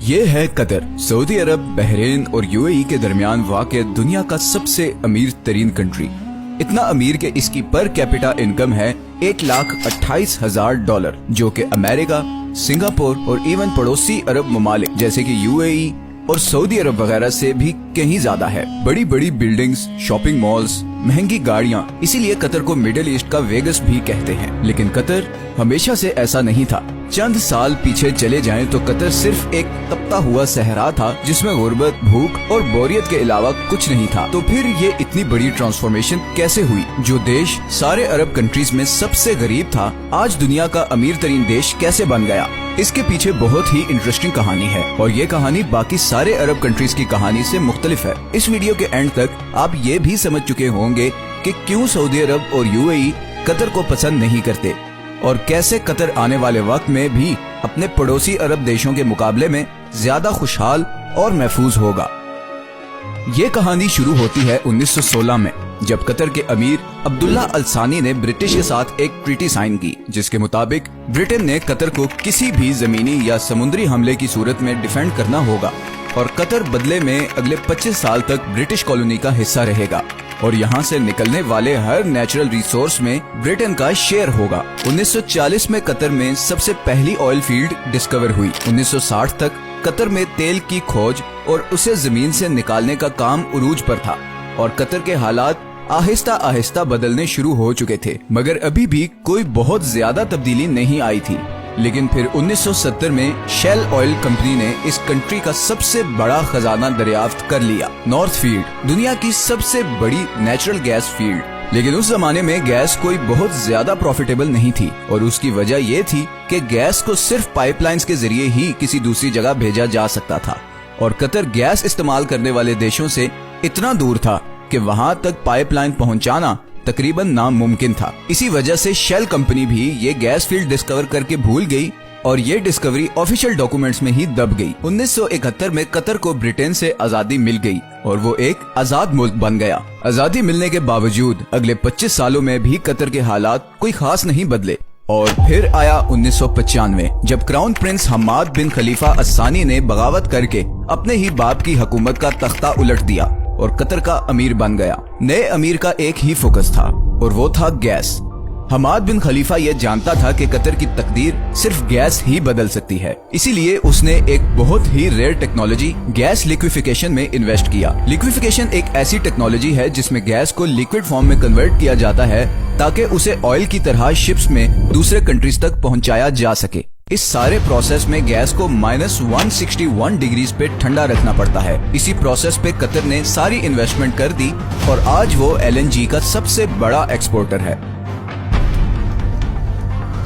یہ ہے قطر، سعودی عرب، بحرین اور UAE کے درمیان واقع دنیا کا سب سے امیر ترین کنٹری۔ اتنا امیر کہ اس کی پر کیپٹا انکم ہے $1,28,000، جو کہ امریکہ، سنگاپور اور ایون پڑوسی عرب ممالک جیسے کہ UAE اور سعودی عرب وغیرہ سے بھی کہیں زیادہ ہے۔ بڑی بڑی بلڈنگز، شاپنگ مالز، مہنگی گاڑیاں، اسی لیے قطر کو مڈل ایسٹ کا ویگس بھی کہتے ہیں۔ لیکن قطر ہمیشہ سے ایسا نہیں تھا۔ چند سال پیچھے چلے جائیں تو قطر صرف ایک تپتا ہوا صحرا تھا جس میں غربت، بھوک اور بوریت کے علاوہ کچھ نہیں تھا۔ تو پھر یہ اتنی بڑی ٹرانسفارمیشن کیسے ہوئی؟ جو دیش سارے عرب کنٹریز میں سب سے غریب تھا، آج دنیا کا امیر ترین دیش کیسے بن گیا؟ اس کے پیچھے بہت ہی انٹرسٹنگ کہانی ہے، اور یہ کہانی باقی سارے عرب کنٹریز کی کہانی سے مختلف ہے۔ اس ویڈیو کے اینڈ تک آپ یہ بھی سمجھ چکے ہوں گے کہ کیوں سعودی عرب اور UAE قطر کو پسند نہیں کرتے، اور کیسے قطر آنے والے وقت میں بھی اپنے پڑوسی عرب دیشوں کے مقابلے میں زیادہ خوشحال اور محفوظ ہوگا۔ یہ کہانی شروع ہوتی ہے 1916 میں، جب قطر کے امیر عبداللہ الثانی نے برٹش کے ساتھ ایک ٹریٹی سائن کی، جس کے مطابق برٹن نے قطر کو کسی بھی زمینی یا سمندری حملے کی صورت میں ڈیفینڈ کرنا ہوگا، اور قطر بدلے میں اگلے 25 سال تک برٹش کالونی کا حصہ رہے گا، اور یہاں سے نکلنے والے ہر نیچرل ریسورس میں برٹن کا شیئر ہوگا۔ 1940 میں قطر میں سب سے پہلی آئل فیلڈ ڈسکور ہوئی۔ 1960 تک قطر میں تیل کی کھوج اور اسے زمین سے نکالنے کا کام عروج پر تھا، اور قطر کے حالات آہستہ آہستہ بدلنے شروع ہو چکے تھے، مگر ابھی بھی کوئی بہت زیادہ تبدیلی نہیں آئی تھی۔ لیکن پھر 1970 میں شیل آئل کمپنی نے اس کنٹری کا سب سے بڑا خزانہ دریافت کر لیا، نارتھ فیلڈ، دنیا کی سب سے بڑی نیچرل گیس فیلڈ۔ لیکن اس زمانے میں گیس کوئی بہت زیادہ پروفیٹیبل نہیں تھی، اور اس کی وجہ یہ تھی کہ گیس کو صرف پائپ لائنز کے ذریعے ہی کسی دوسری جگہ بھیجا جا سکتا تھا، اور قطر گیس استعمال کرنے والے دیشوں سے اتنا دور تھا کہ وہاں تک پائپ لائن پہنچانا تقریباً ناممکن تھا۔ اسی وجہ سے شیل کمپنی بھی یہ گیس فیلڈ ڈسکور کر کے بھول گئی، اور یہ ڈسکوری آفیشل ڈاکومنٹس میں ہی دب گئی۔ 1971 میں قطر کو برٹن سے آزادی مل گئی، اور وہ ایک آزاد ملک بن گیا۔ آزادی ملنے کے باوجود اگلے 25 سالوں میں بھی قطر کے حالات کوئی خاص نہیں بدلے، اور پھر آیا 1995، جب کراؤن پرنس حماد بن خلیفہ الثانی نے بغاوت کر کے اپنے ہی باپ کی حکومت کا تختہ الٹ دیا اور قطر کا امیر بن گیا۔ نئے امیر کا ایک ہی فوکس تھا، اور وہ تھا گیس۔ حماد بن خلیفہ یہ جانتا تھا کہ قطر کی تقدیر صرف گیس ہی بدل سکتی ہے، اسی لیے اس نے ایک بہت ہی ریئر ٹیکنالوجی گیس لیکویفیکیشن میں انویسٹ کیا۔ لیکویفیکیشن ایک ایسی ٹیکنالوجی ہے جس میں گیس کو لیکوڈ فارم میں کنورٹ کیا جاتا ہے تاکہ اسے آئل کی طرح شپس میں دوسرے کنٹریز تک پہنچایا جا سکے۔ اس سارے پروسیس میں گیس کو -161 ڈگریز پہ ٹھنڈا رکھنا پڑتا ہے۔ اسی پروسیس پہ قطر نے ساری انویسٹمنٹ کر دی، اور آج وہ LNG کا سب سے بڑا ایکسپورٹر ہے۔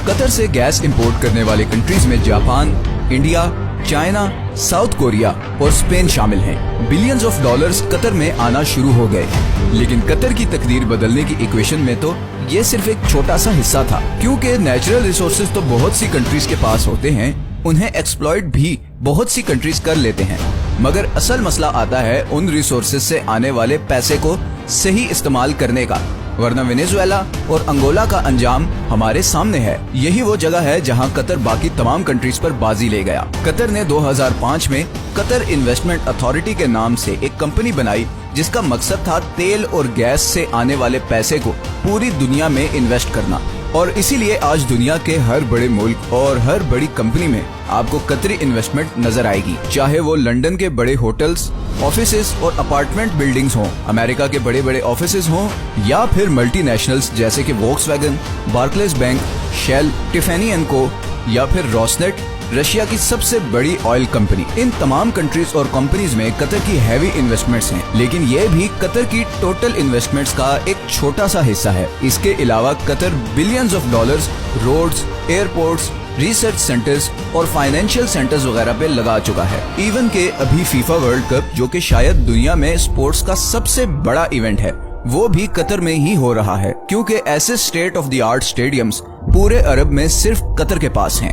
قطر سے گیس امپورٹ کرنے والے کنٹریز میں Japan, India, China, south Korea اور اسپین شامل ہیں۔ بلینز آف ڈالرز قطر میں آنا شروع ہو گئے، لیکن قطر کی تقدیر بدلنے کی ایکویشن میں تو یہ صرف ایک چھوٹا سا حصہ تھا، کیونکہ نیچرل ریسورسز تو بہت سی کنٹریز کے پاس ہوتے ہیں، انہیں ایکسپلائٹ بھی بہت سی کنٹریز کر لیتے ہیں، مگر اصل مسئلہ آتا ہے ان ریسورسز سے آنے والے پیسے کو صحیح استعمال کرنے کا، ورنہ وینیزویلا اور انگولا کا انجام ہمارے سامنے ہے۔ یہی وہ جگہ ہے جہاں قطر باقی تمام کنٹریز پر بازی لے گیا۔ قطر نے 2005 میں قطر انویسٹمنٹ اتھارٹی کے نام سے ایک کمپنی بنائی، جس کا مقصد تھا تیل اور گیس سے آنے والے پیسے کو پوری دنیا میں انویسٹ کرنا، اور اسی لیے آج دنیا کے ہر بڑے ملک اور ہر بڑی کمپنی میں آپ کو قطری انویسٹمنٹ نظر آئے گی، چاہے وہ لندن کے بڑے ہوٹلز، آفیسز اور اپارٹمنٹ بلڈنگز ہوں، امریکہ کے بڑے بڑے آفیسز ہوں، یا پھر ملٹی نیشنلز جیسے کہ Volkswagen, Barclays bank, Shell, Tiffany and Co, یا پھر روسنیٹ، رشیا کی سب سے بڑی آئل کمپنی۔ ان تمام کنٹریز اور کمپنیز میں قطر کی ہیوی انویسٹمنٹس ہیں، لیکن یہ بھی قطر کی ٹوٹل انویسٹمنٹس کا ایک چھوٹا سا حصہ ہے۔ اس کے علاوہ Qatar billions of dollars roads, airports, research centres اور فائنینشیل سینٹرز وغیرہ پہ لگا چکا ہے۔ ایون کہ ابھی فیفا ورلڈ کپ، جو کہ شاید دنیا میں سپورٹس کا سب سے بڑا ایونٹ ہے، وہ بھی قطر میں ہی ہو رہا ہے، کیونکہ ایسے state of the art stadiums پورے عرب میں صرف قطر کے پاس ہیں۔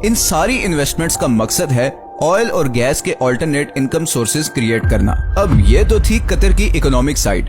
ان ساری انویسٹمنٹس کا مقصد ہے آئل اور گیس کے آلٹرنیٹ انکم سورسز کریٹ کرنا۔ اب یہ تو تھی قطر کی اکنامک سائیڈ،